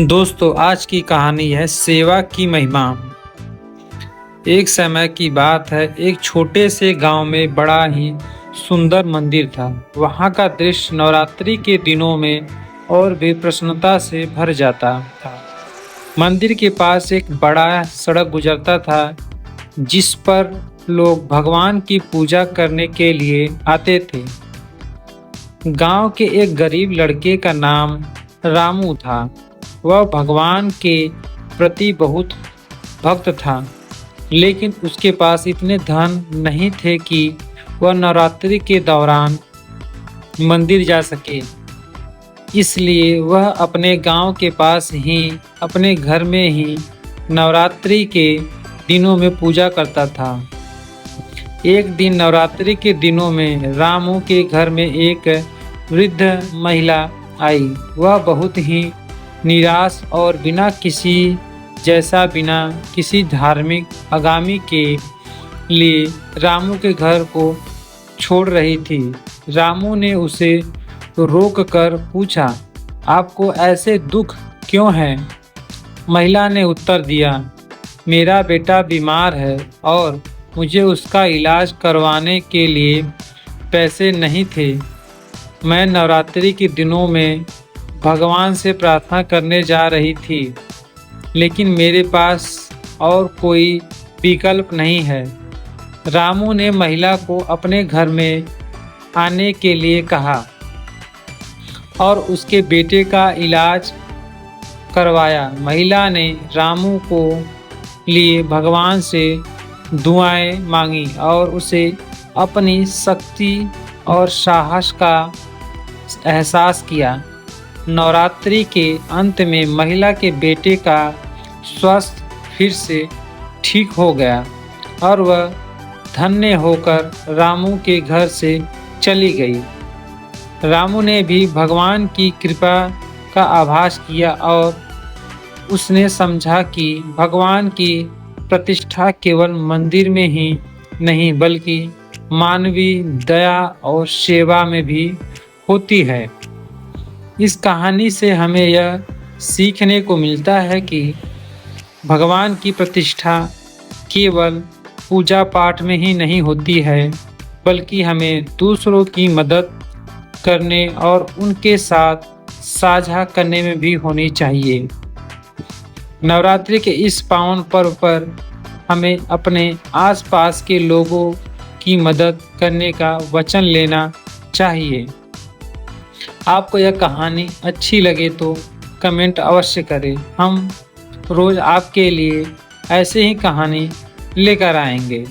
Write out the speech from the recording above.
दोस्तों, आज की कहानी है सेवा की महिमा। एक समय की बात है, एक छोटे से गांव में बड़ा ही सुंदर मंदिर था। वहां का दृश्य नवरात्रि के दिनों में और भी प्रसन्नता से भर जाता था। मंदिर के पास एक बड़ा सड़क गुजरता था, जिस पर लोग भगवान की पूजा करने के लिए आते थे। गांव के एक गरीब लड़के का नाम रामू था। वह भगवान के प्रति बहुत भक्त था, लेकिन उसके पास इतने धन नहीं थे कि वह नवरात्रि के दौरान मंदिर जा सके। इसलिए वह अपने गांव के पास ही अपने घर में ही नवरात्रि के दिनों में पूजा करता था। एक दिन नवरात्रि के दिनों में रामू के घर में एक वृद्ध महिला आई। वह बहुत ही निराश और बिना किसी धार्मिक आगामी के लिए रामू के घर को छोड़ रही थी। रामू ने उसे रोक कर पूछा, आपको ऐसे दुख क्यों है? महिला ने उत्तर दिया, मेरा बेटा बीमार है और मुझे उसका इलाज करवाने के लिए पैसे नहीं थे। मैं नवरात्रि के दिनों में भगवान से प्रार्थना करने जा रही थी, लेकिन मेरे पास और कोई विकल्प नहीं है। रामू ने महिला को अपने घर में आने के लिए कहा और उसके बेटे का इलाज करवाया। महिला ने रामू को लिए भगवान से दुआएं मांगी और उसे अपनी शक्ति और साहस का एहसास किया। नवरात्रि के अंत में महिला के बेटे का स्वास्थ्य फिर से ठीक हो गया और वह धन्य होकर रामू के घर से चली गई। रामू ने भी भगवान की कृपा का आभास किया और उसने समझा कि भगवान की प्रतिष्ठा केवल मंदिर में ही नहीं, बल्कि मानवीय दया और सेवा में भी होती है। इस कहानी से हमें यह सीखने को मिलता है कि भगवान की प्रतिष्ठा केवल पूजा पाठ में ही नहीं होती है, बल्कि हमें दूसरों की मदद करने और उनके साथ साझा करने में भी होनी चाहिए। नवरात्रि के इस पावन पर्व पर हमें अपने आसपास के लोगों की मदद करने का वचन लेना चाहिए। आपको यह कहानी अच्छी लगे तो कमेंट अवश्य करें। हम रोज़ आपके लिए ऐसे ही कहानी लेकर आएंगे।